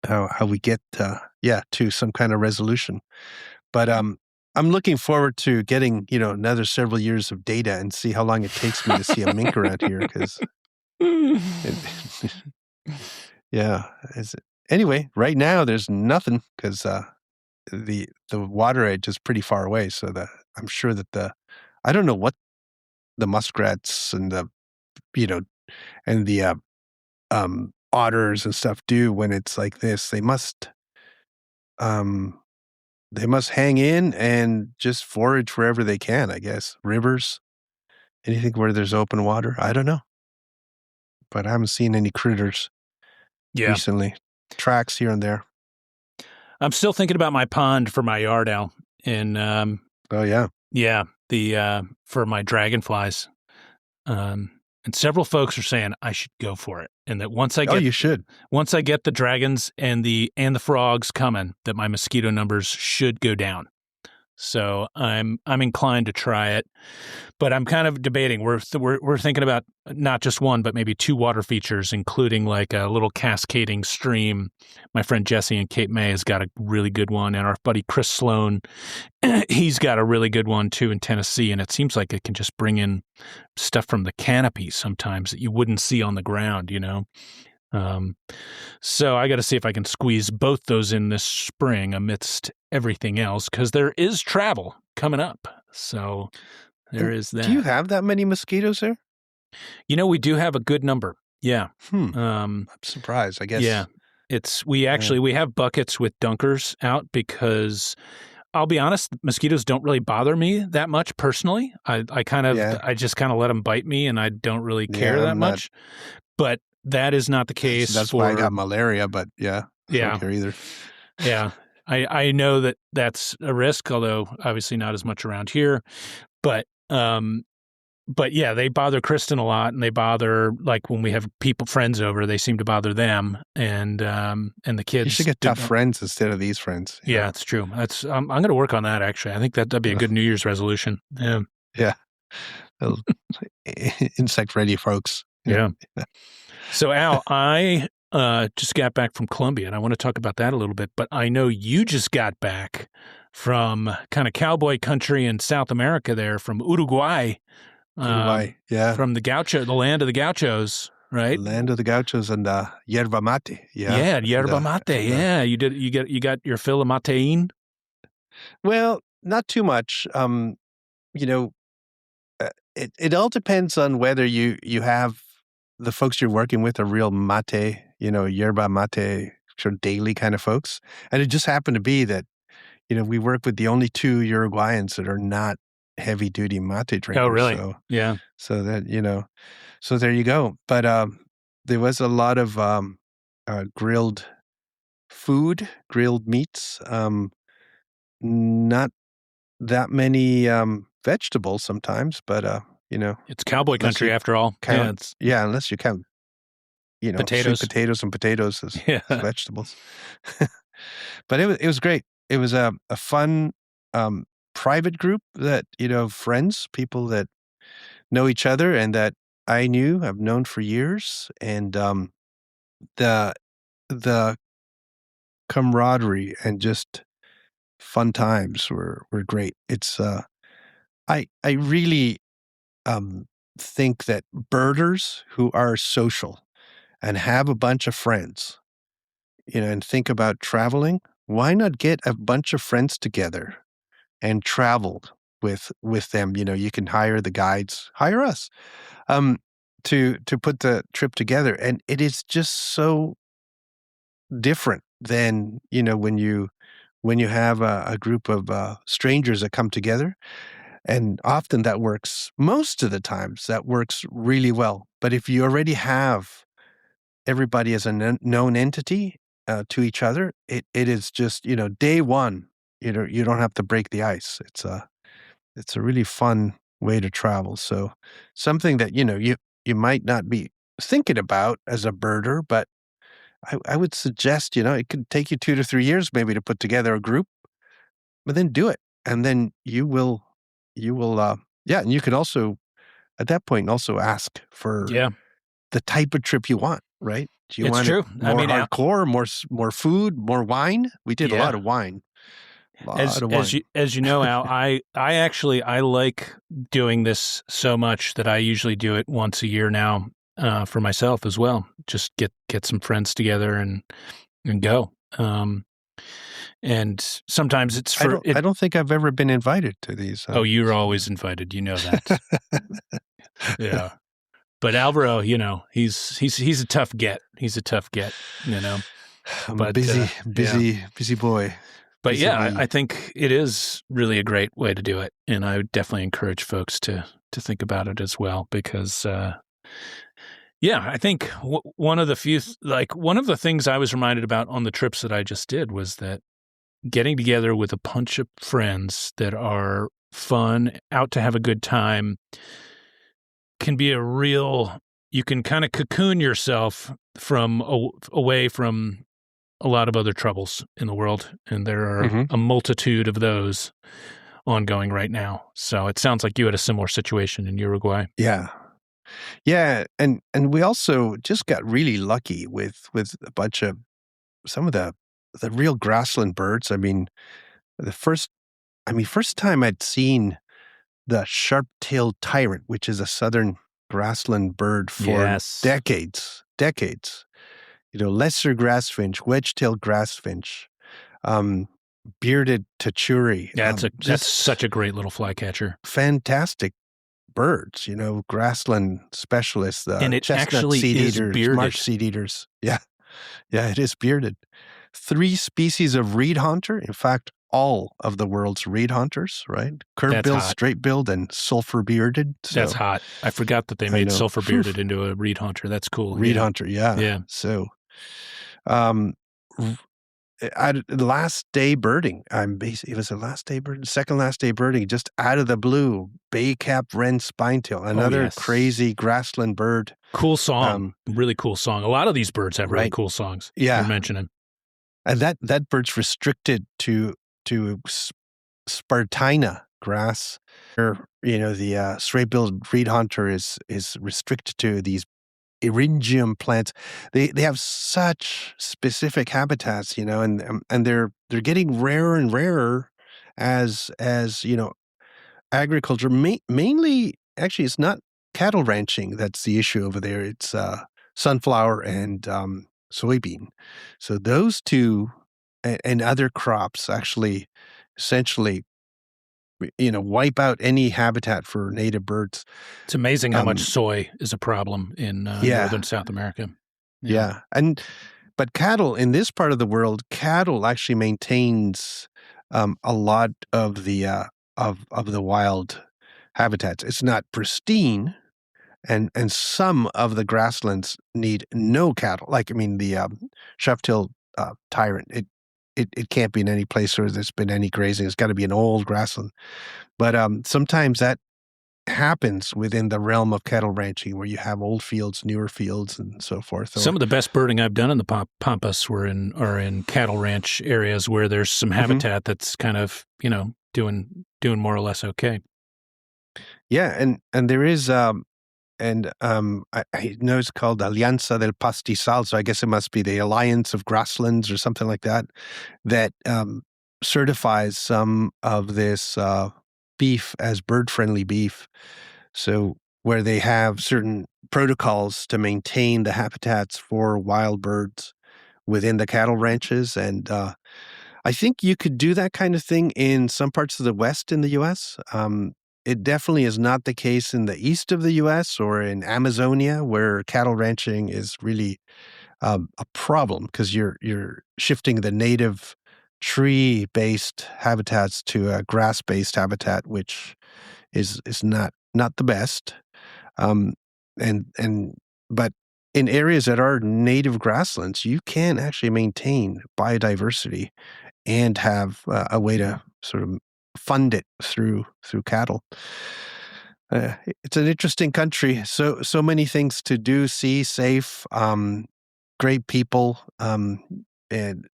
how we get, to some kind of resolution. But I'm looking forward to getting another several years of data and see how long it takes me to see a mink around here. Because yeah, anyway, right now there's nothing because the water edge is pretty far away. So I'm sure that I don't know what the muskrats and the you know and the otters and stuff do when it's like this. Um they must hang in and just forage wherever they can, I guess. Rivers, anything where there's open water. I don't know, but I haven't seen any critters Yeah. recently. Tracks here and there. I'm still thinking about my pond for my yard owl. And Oh yeah. yeah, the for my dragonflies. And several folks are saying I should go for it. And that once I You should. once I get the dragons and the frogs coming, that my mosquito numbers should go down. So I'm inclined to try it, but I'm kind of debating. We're thinking about not just one, but maybe two water features, including like a little cascading stream. My friend Jesse in Cape May has got a really good one, and our buddy Chris Sloan, he's got a really good one too in Tennessee. And it seems like it can just bring in stuff from the canopy sometimes that you wouldn't see on the ground, So I got to see if I can squeeze both those in this spring amidst everything else, because there is travel coming up. So there is that. Do you have that many mosquitoes there? We do have a good number. Yeah. I'm surprised, I guess. Yeah. We have buckets with dunkers out because I'll be honest, mosquitoes don't really bother me that much personally. I just kind of let them bite me and I don't really care that much. But that is not the case. That's why I got malaria, but I don't care either. Yeah. I know that that's a risk, although obviously not as much around here. But yeah, they bother Kristen a lot, and they bother, like when we have friends over, they seem to bother them and the kids. You should get tough friends instead of these friends. Yeah, it's true. That's I'm going to work on that actually. I think that'd be a good New Year's resolution. Yeah. Yeah. Insect ready, folks. Yeah. So Al, I just got back from Colombia, and I want to talk about that a little bit. But I know you just got back from kind of cowboy country in South America there, from Uruguay. Yeah. From the land of the gauchos, right? Land of the gauchos and yerba mate. Yeah, yerba mate. Yeah, you got your fill of matein? Well, not too much. It all depends on whether you have the folks you're working with are real mate, yerba mate, sort of daily kind of folks. And it just happened to be that, we work with the only two Uruguayans that are not heavy duty mate drinkers. Oh, really? So, yeah. So that, so there you go. But there was a lot of grilled food, grilled meats, not that many vegetables sometimes, but it's cowboy country after all. Unless you count, potatoes, sweet potatoes and potatoes as vegetables. But it was great. It was a fun private group that friends, people that know each other and that I've known for years, and the camaraderie and just fun times were great. It's I really think that birders who are social and have a bunch of friends, and think about traveling, why not get a bunch of friends together and travel with them? You can hire the guides, hire us, to put the trip together. And it is just so different than, when you have a group of strangers that come together. And often that works, most of the times that works really well. But if you already have everybody is a known entity to each other, it is just, day one, you don't have to break the ice. It's a really fun way to travel. So something that, you might not be thinking about as a birder, but I would suggest, it could take you 2 to 3 years maybe to put together a group, but then do it. And then yeah. And you could also, at that point, also ask for Yeah, the type of trip you want, right? Do you it's want it true. I more mean, hardcore, more food, more wine? We did a lot yeah. of wine. A As lot of as wine. you as you know, Al, I like doing this so much that I usually do it once a year now for myself as well. Just get some friends together and go. And sometimes it's for I don't think I've ever been invited to these. Oh, you're always invited. You know that. Yeah. But Alvaro, he's a tough get. He's a tough get, I'm But a busy boy. But Busy yeah, bee. I think it is really a great way to do it, and I would definitely encourage folks to think about it as well because, I think one of the things I was reminded about on the trips that I just did was that getting together with a bunch of friends that are fun, out to have a good time, can be you can kind of cocoon yourself away from a lot of other troubles in the world, and there are a multitude of those ongoing right now. So it sounds like you had a similar situation in Uruguay. Yeah. Yeah, and we also just got really lucky with a bunch of some of the real grassland birds. I mean, first time I'd seen the sharp-tailed tyrant, which is a southern grassland bird for decades. Lesser grassfinch, wedge-tailed grassfinch, bearded tachuri. Yeah, that's such a great little flycatcher. Fantastic birds, grassland specialists, and it chestnut actually seed is eaters, bearded. marsh seed eaters. Yeah, it is bearded. 3 species of reed hunter. In fact, all of the world's reed hunters, right? Curve-billed, straight-billed, and sulfur-bearded. So, that's hot. I forgot that they made sulfur-bearded into a reed hunter. That's cool. Reed hunter, yeah. Yeah. So, last day birding. It was the last day birding, second last day birding, just out of the blue. Bay cap wren spinetail, another crazy grassland bird. Cool song, really cool song. A lot of these birds have really cool songs. Yeah, you're mentioning, and that bird's restricted to Spartina grass. The straight-billed reed hunter is restricted to these eryngium plants. They have such specific habitats, and they're getting rarer and rarer as agriculture mainly. Actually, it's not cattle ranching that's the issue over there. It's sunflower and soybean. So those two and other crops actually essentially wipe out any habitat for native birds. It's amazing how much soy is a problem in northern South America. Yeah. But cattle in this part of the world, cattle actually maintains a lot of the wild habitats. It's not pristine, and some of the grasslands need no cattle. The sharp-tailed tyrant. It can't be in any place where there's been any grazing. It's got to be an old grassland. But sometimes that happens within the realm of cattle ranching, where you have old fields, newer fields, and so forth. Some of the best birding I've done in the Pampas are in cattle ranch areas where there's some habitat that's kind of doing more or less okay. Yeah, and there is I know it's called Alianza del Pastizal, so I guess it must be the Alliance of Grasslands or something like that, that certifies some of this beef as bird-friendly beef. So where they have certain protocols to maintain the habitats for wild birds within the cattle ranches. And I think you could do that kind of thing in some parts of the West in the U.S. It definitely is not the case in the east of the U.S. or in Amazonia, where cattle ranching is really a problem, because you're shifting the native tree-based habitats to a grass-based habitat, which is not the best. But in areas that are native grasslands, you can actually maintain biodiversity and have a way to sort of fund it through cattle. It's an interesting country. So many things to do, see, safe, great people, and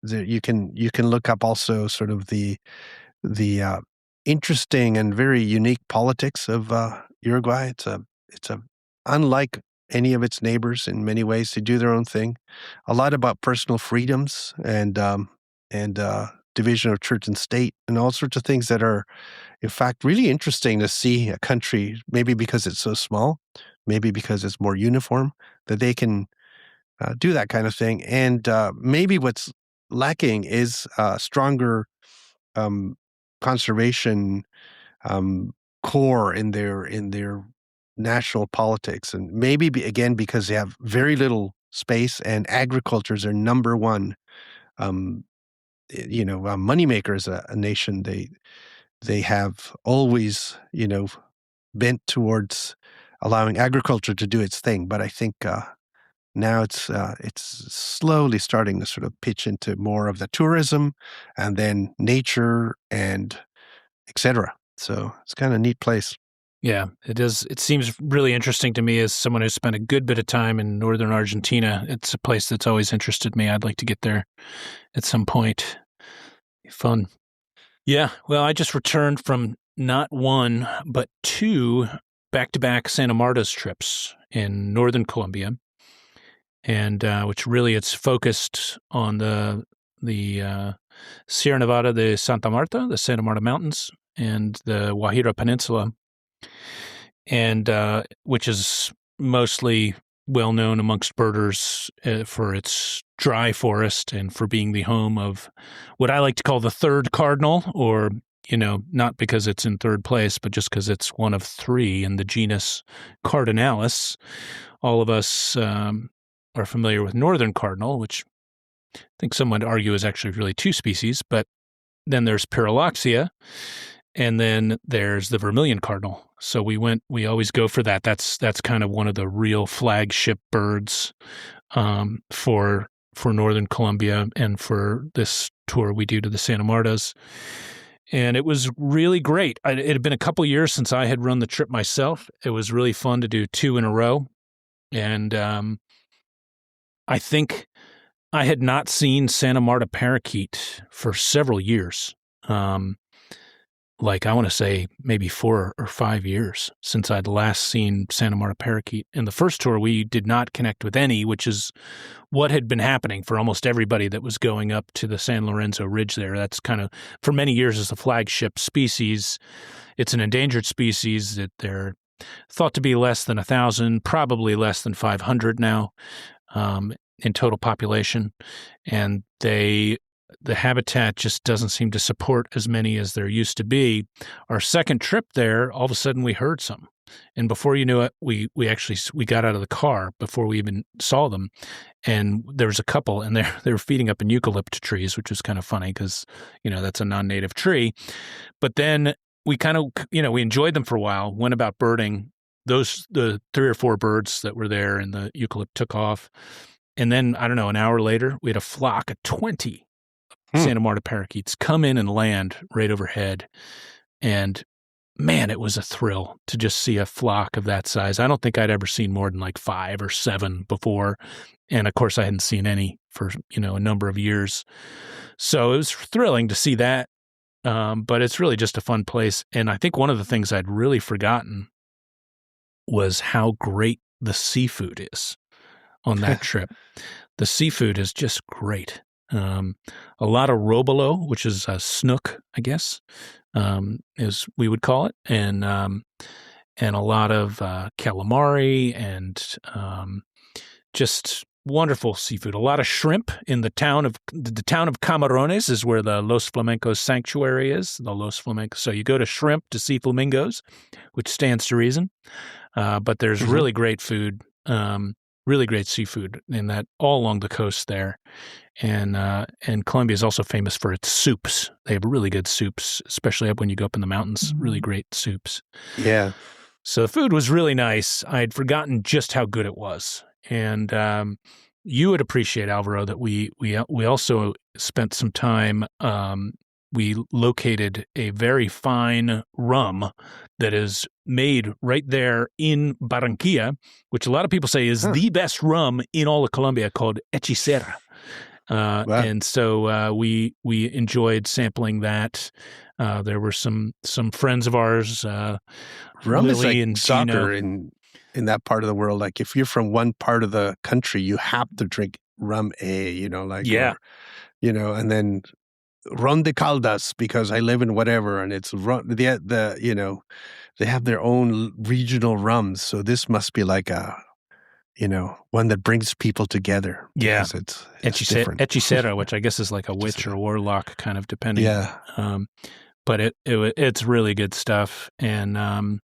you can look up also sort of the interesting and very unique politics of Uruguay. It's a unlike any of its neighbors in many ways. They do their own thing. A lot about personal freedoms and division of church and state and all sorts of things that are, in fact, really interesting to see a country, maybe because it's so small, maybe because it's more uniform, that they can do that kind of thing. And maybe what's lacking is stronger conservation core in their national politics, and maybe again because they have very little space and agriculture is their number one moneymaker as a nation. They have always bent towards allowing agriculture to do its thing, but I think now it's slowly starting to sort of pitch into more of the tourism and then nature and etc. So it's kind of a neat place. Yeah, it is. It seems really interesting to me as someone who's spent a good bit of time in northern Argentina. It's a place that's always interested me. I'd like to get there at some point. Be fun. Yeah, well, I just returned from not one, but two back-to-back Santa Marta's trips in northern Colombia, and which really it's focused on the Sierra Nevada de Santa Marta, the Santa Marta Mountains, and the Guajira Peninsula, and which is mostly well known amongst birders for its dry forest and for being the home of what I like to call the third cardinal, or not because it's in third place, but just because it's one of three in the genus Cardinalis. All of us are familiar with northern cardinal, which I think some would argue is actually really two species, but then there's Pyrrholoxia, and then there's the vermilion cardinal. So we always go for that. That's kind of one of the real flagship birds for northern Colombia and for this tour we do to the Santa Martas. And it was really great. It had been a couple years since I had run the trip myself. It was really fun to do two in a row. And I think I had not seen Santa Marta parakeet for several years. I want to say maybe 4 or 5 years since I'd last seen Santa Marta parakeet. In the first tour, we did not connect with any, which is what had been happening for almost everybody that was going up to the San Lorenzo Ridge there. That's kind of, for many years, as the flagship species. It's an endangered species that they're thought to be less than 1,000, probably less than 500 now in total population. And the habitat just doesn't seem to support as many as there used to be. Our second trip there, all of a sudden we heard some. And before you knew it, we got out of the car before we even saw them. And there was a couple, and they were feeding up in eucalypt trees, which was kind of funny because, that's a non-native tree. But then we kind of, we enjoyed them for a while, went about birding. The 3 or 4 birds that were there in the eucalypt took off. And then, I don't know, an hour later, we had a flock of 20 Santa Marta parakeets come in and land right overhead. And man, it was a thrill to just see a flock of that size. I don't think I'd ever seen more than like 5 or 7 before. And of course, I hadn't seen any for, a number of years. So it was thrilling to see that. But it's really just a fun place. And I think one of the things I'd really forgotten was how great the seafood is on that trip. The seafood is just great. A lot of robalo, which is a snook, I guess, as we would call it, and a lot of calamari and just wonderful seafood. A lot of shrimp in the town of Camarones is where the Los Flamencos sanctuary is. The Los Flamencos. So you go to shrimp to see flamingos, which stands to reason. But there's really great food. Really great seafood in that all along the coast there. And Colombia is also famous for its soups. They have really good soups, especially up when you go up in the mountains, really great soups. Yeah. So the food was really nice. I had forgotten just how good it was. And you would appreciate, Alvaro, that we also spent some time. We located a very fine rum that is made right there in Barranquilla, which a lot of people say is the best rum in all of Colombia, called Hechicera. Wow. And so we enjoyed sampling that. There were some friends of ours, Rum Lily is like and soccer Gino. in that part of the world. Like if you're from one part of the country, you have to drink rum Yeah. and then Ron de Caldas because I live in whatever, and it's rum. They have their own regional rums. So this must be like one that brings people together. Yeah. Because it's different. Hechicera, which I guess is like a witch or warlock, kind of depending. Yeah. But it's really good stuff. And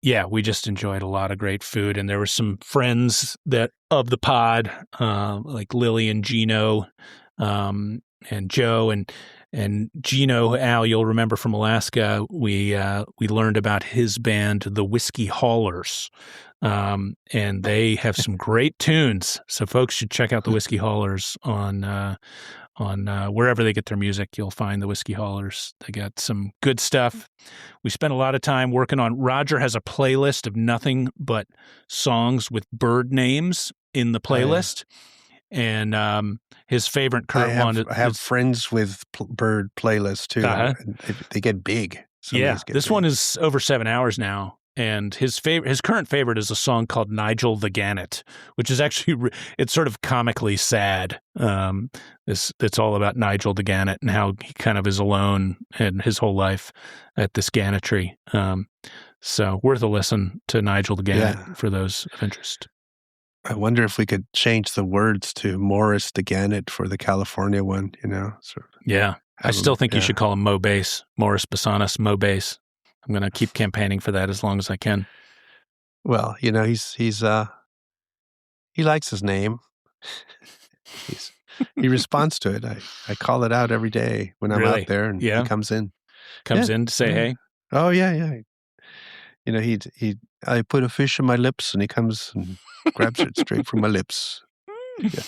we just enjoyed a lot of great food. And there were some friends of the pod, like Lily and Gino, and Joe and Gino. Al, you'll remember from Alaska, we learned about his band, the Whiskey Haulers, and they have some great tunes. So folks should check out the Whiskey Haulers on wherever they get their music. You'll find the Whiskey Haulers. They got some good stuff. We spent a lot of time working on. Roger has a playlist of nothing but songs with bird names in the playlist. And his favorite current one. I have friends with bird playlists too. They get big. This one is over 7 hours now. And his current favorite is a song called Nigel the Gannet, which is actually, it's sort of comically sad. It's all about Nigel the Gannet and how he kind of is alone in his whole life at this gannetry. So worth a listen to Nigel the Gannet for those of interest. I wonder if we could change the words to Morris the Gannet for the California one, I still think you should call him Mo Bass, Morris Basanis, Mo Bass. I'm going to keep campaigning for that as long as I can. Well, he likes his name. He responds to it. I call it out every day when I'm out there, and he comes in. Comes in to say hey? Oh, yeah. I put a fish in my lips, and he comes and grabs it straight from my lips. Yeah.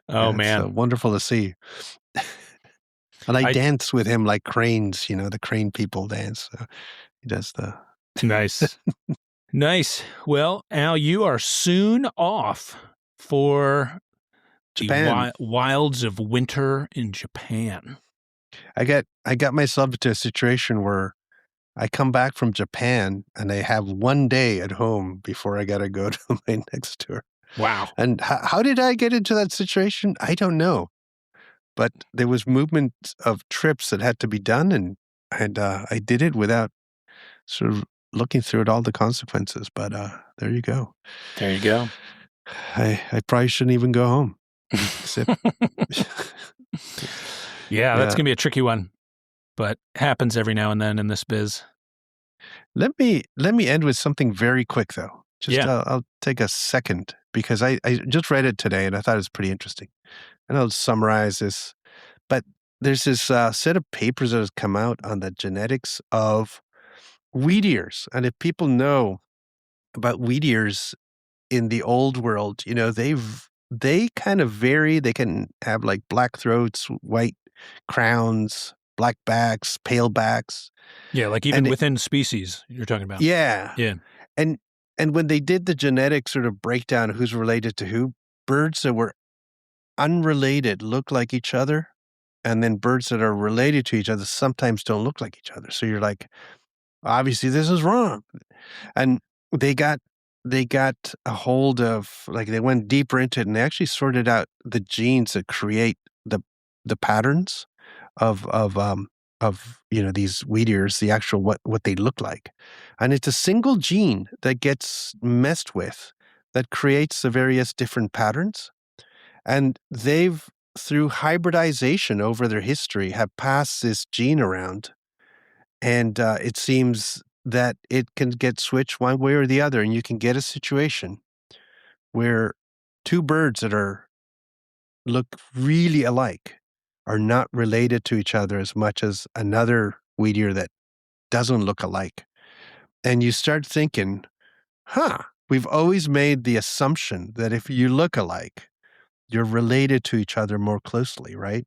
Oh, man. It's wonderful to see. And I dance with him like cranes, the crane people dance. So he does the... Nice. Nice. Well, Al, you are soon off for Japan. The wilds of winter in Japan. I got myself into a situation where I come back from Japan and I have 1 day at home before I got to go to my next tour. Wow. And how did I get into that situation? I don't know. But there was movement of trips that had to be done, and I did it without sort of looking through all the consequences. But there you go. There you go. I probably shouldn't even go home. Yeah, that's going to be a tricky one, but happens every now and then in this biz. Let me end with something very quick, though. I'll take a second because I just read it today and I thought it was pretty interesting. And I'll summarize this. But there's this set of papers that has come out on the genetics of wheat ears. And if people know about wheat ears in the old world, they kind of vary. They can have like black throats, white crowns, black backs, pale backs. Yeah, like even within species you're talking about. Yeah. Yeah. And when they did the genetic sort of breakdown of who's related to who, birds that were unrelated look like each other, and then birds that are related to each other sometimes don't look like each other. So you're like, obviously this is wrong. And they got a hold of, like, they went deeper into it and they actually sorted out the genes that create the patterns of these wheat ears, the actual what they look like. And it's a single gene that gets messed with that creates the various different patterns. And they've, through hybridization over their history, have passed this gene around. And it seems that it can get switched one way or the other. And you can get a situation where two birds that look really alike are not related to each other as much as another wheat ear that doesn't look alike. And you start thinking, we've always made the assumption that if you look alike, you're related to each other more closely, right?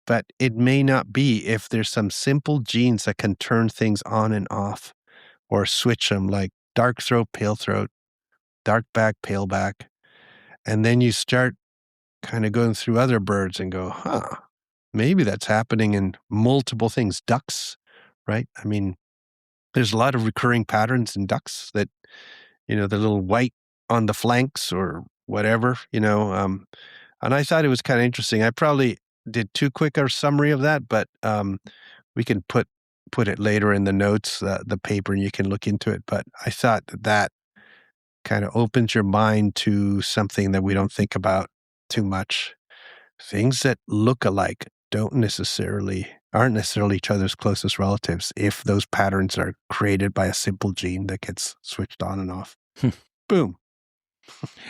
But it may not be if there's some simple genes that can turn things on and off or switch them, like dark throat, pale throat, dark back, pale back. And then you start kind of going through other birds and go, maybe that's happening in multiple things. Ducks, right? I mean, there's a lot of recurring patterns in ducks that, the little white on the flanks or whatever, and I thought it was kind of interesting. I probably did too quick a summary of that, but we can put it later in the notes, the paper, and you can look into it. But I thought that kind of opens your mind to something that we don't think about too much. Things that look alike aren't necessarily each other's closest relatives if those patterns are created by a simple gene that gets switched on and off. Boom.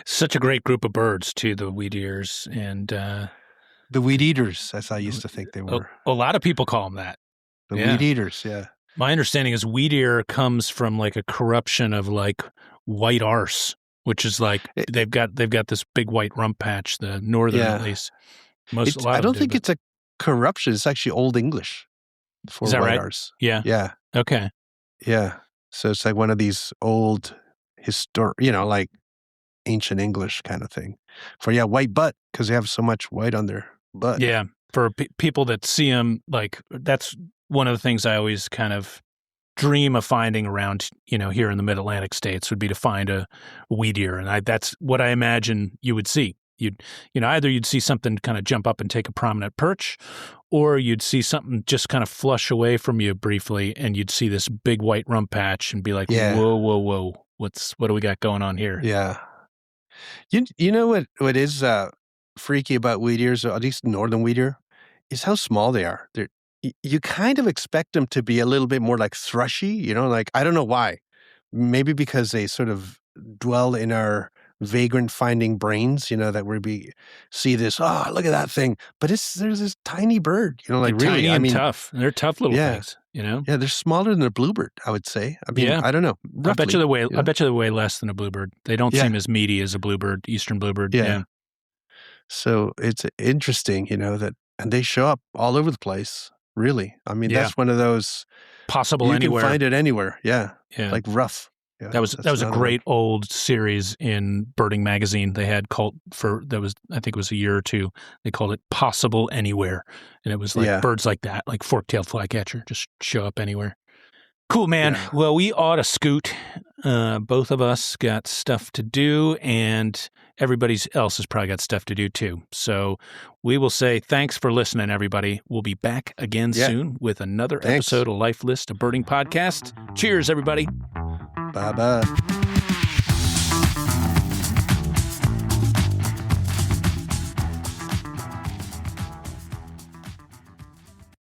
Such a great group of birds, too, the wheat ears. And the wheat eaters, as I used to think they were. A lot of people call them that. The wheat eaters, yeah. My understanding is wheat ear comes from like a corruption of like white arse, which is like they've got this big white rump patch, the northern at least. I don't think it's a corruption. It's actually Old English for is that white right? arse. Yeah. Yeah. Okay. Yeah. So it's like one of these old like ancient English kind of thing for white butt, because they have so much white on their butt. Yeah. For people that see them, like that's one of the things I always kind of dream of finding around, here in the mid-Atlantic states would be to find a wheat ear. And that's what I imagine you would see. Either you'd see something kind of jump up and take a prominent perch, or you'd see something just kind of flush away from you briefly, and you'd see this big white rump patch and be like, whoa, what do we got going on here? Yeah. You know what is freaky about wheat ears, or at least northern wheat ear, is how small they are. You kind of expect them to be a little bit more like thrushy, like, I don't know why. Maybe because they sort of dwell in our vagrant finding brains, that we see this, look at that thing. But there's this tiny bird, like they're really, tiny and tough. They're tough little things, Yeah, they're smaller than a bluebird, I would say. I mean, I don't know. Roughly, I bet you they weigh less than a bluebird. They don't seem as meaty as a bluebird, eastern bluebird. Yeah. So it's interesting, and they show up all over the place. Really. I mean, that's one of those possible anywhere. You can find it anywhere. Yeah. Yeah. Like rough. Yeah, that was a great old series in Birding Magazine. They had I think it was a year or two. They called it Possible Anywhere. And it was like birds like that, like fork-tailed flycatcher, just show up anywhere. Cool, man. Yeah. Well, we ought to scoot. Both of us got stuff to do, and everybody else has probably got stuff to do too. So we will say thanks for listening, everybody. We'll be back again soon with another episode of Life List, a birding podcast. Cheers, everybody. Bye-bye.